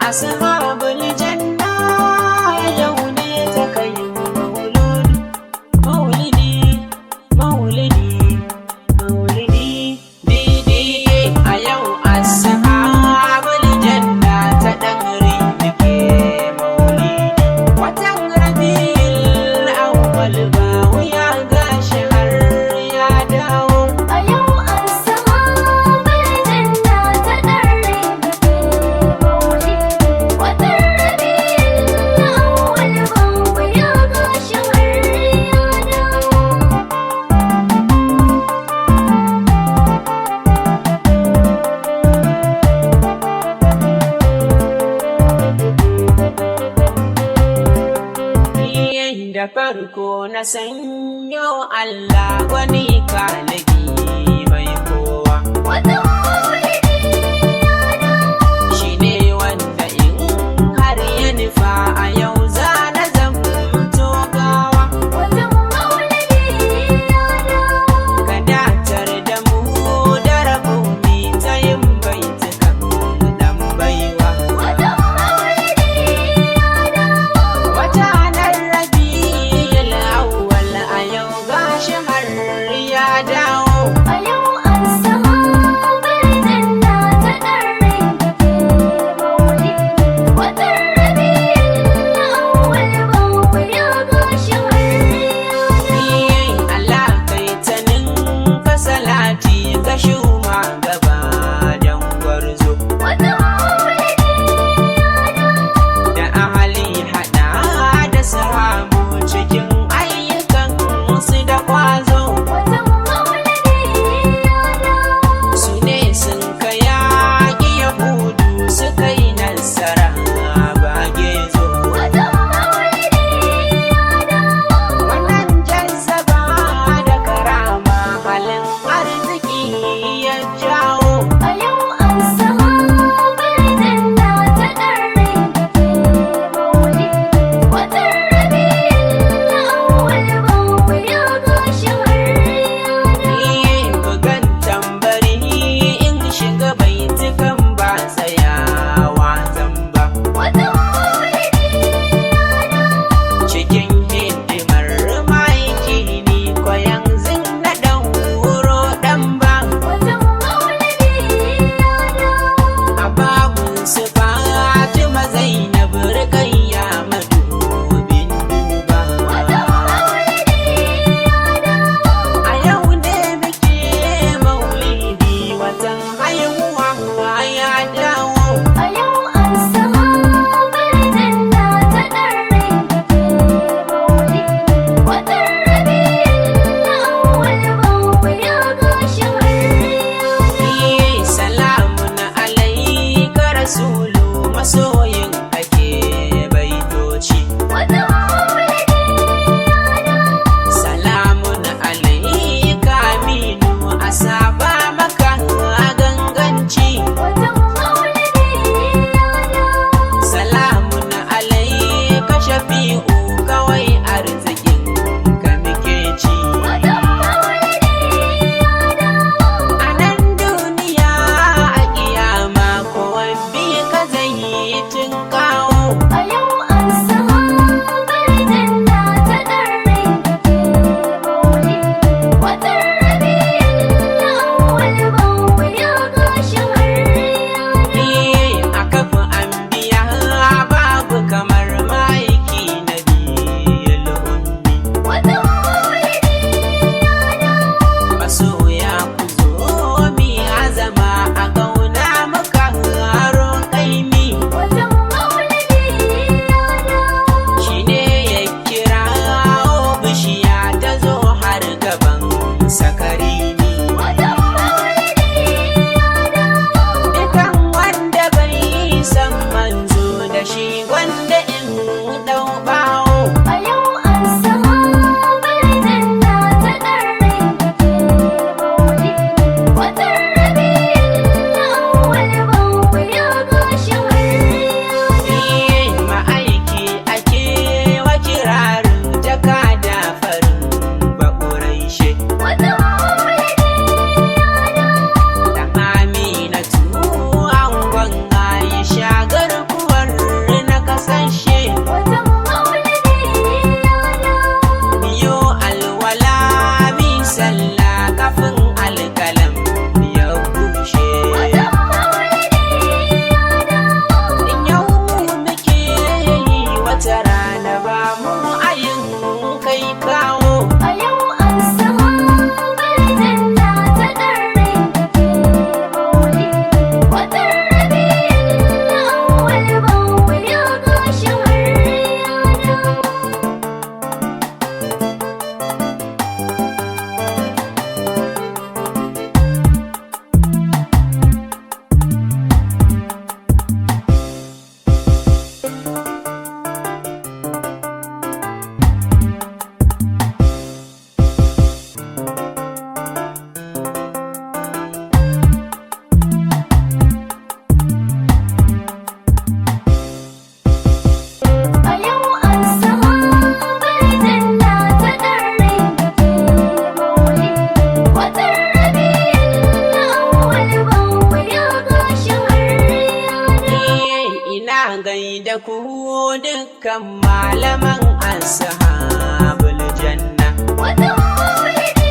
ashabul janna yau ne ta kai maulidi maulidi maulidi didi a yau ashabul janna ta dangare take maulidi watan rabiul awwal ba wuya gashi har ya dawo a yau ashabul janna ta dare take maulidi watan rabiul awwal ba wuya gashi har ya dawo da farko na sanyo Allah wani kalaki mai kowa watan maulidi ya dawo shi ne wanda in har ya nufa a yau za na zamto gawa watan maulidi ya dawo ka datar da mu da rabumi ta yin baitukan dan baiwa watan maulidi ya dawo watanar rabiul awwal a yau gashi har ya dawo a yau ashabul janna ta dare take maulidi watan rabiul awwal ba wuya gashi har ya dawo Allah kai ta ninka salati ga shuma gaba dan gwarzo watan maulidi ya dawo da ahali hada da sahabu cikin ayyukan su da kwazo watan maulidi manyan malaman ashabul janna. watan maulidi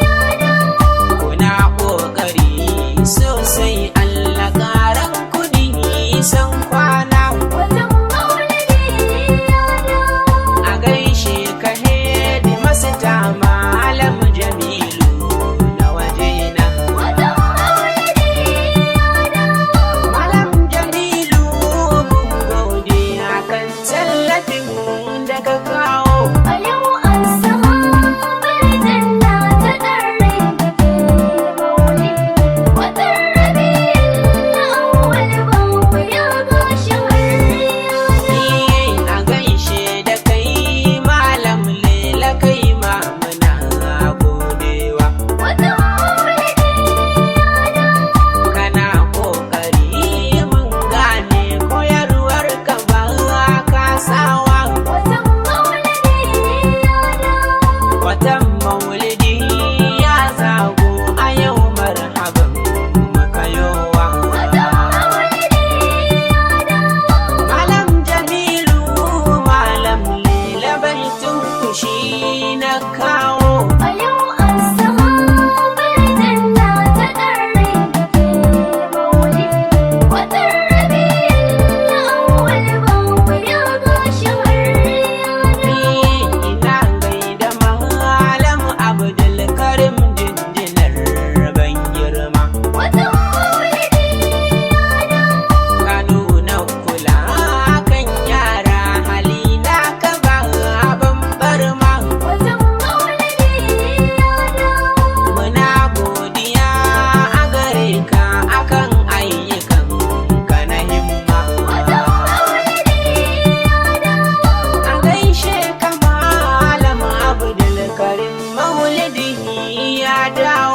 ya dawo. Kuna ƙoƙari sosai Allah ƙaran kuɗi san kwana. Watan maulidi ya dawo. A gaishe ka hedi masu malam Jamilu na wajena. Watan maulidi ya dawo. Malam Jamilu mun gode akan tallafin da ka kawo. A yau an sahabar janna ta ɗarre da ke maulidi. Watan rabi'in awwal babu ya gashi har ya dawo. A gaishe da kai malam lela kai ma muna godewa. Watan maulidi ya dawo. Kana ƙoƙari mun gane koyarwar ka ba kasawa. Watan maulidi ya dawo. Watan maulidi ya zago a yau marhaban makayowa. Watan maulidi ya dawo. Malam Jamilu malam lela baitun kushi na kawo. A yau an sahabar janna ta ɗarre da ke maulidi. Watan rabi'in awwal babu ya gashi har ya dawo. Ina gaida malam Abdulkarim jinjinar ban girma. Watan maulidi ya dawo. Ka nuna kula kan yara halina ka ba ban barma. Watan maulidi ya dawo. Muna godiya a gare ka akan ayyukan ka na himma. Watan maulidi ya dawo. A gaishe ka malam Abdulkarim maulidi ya dawo.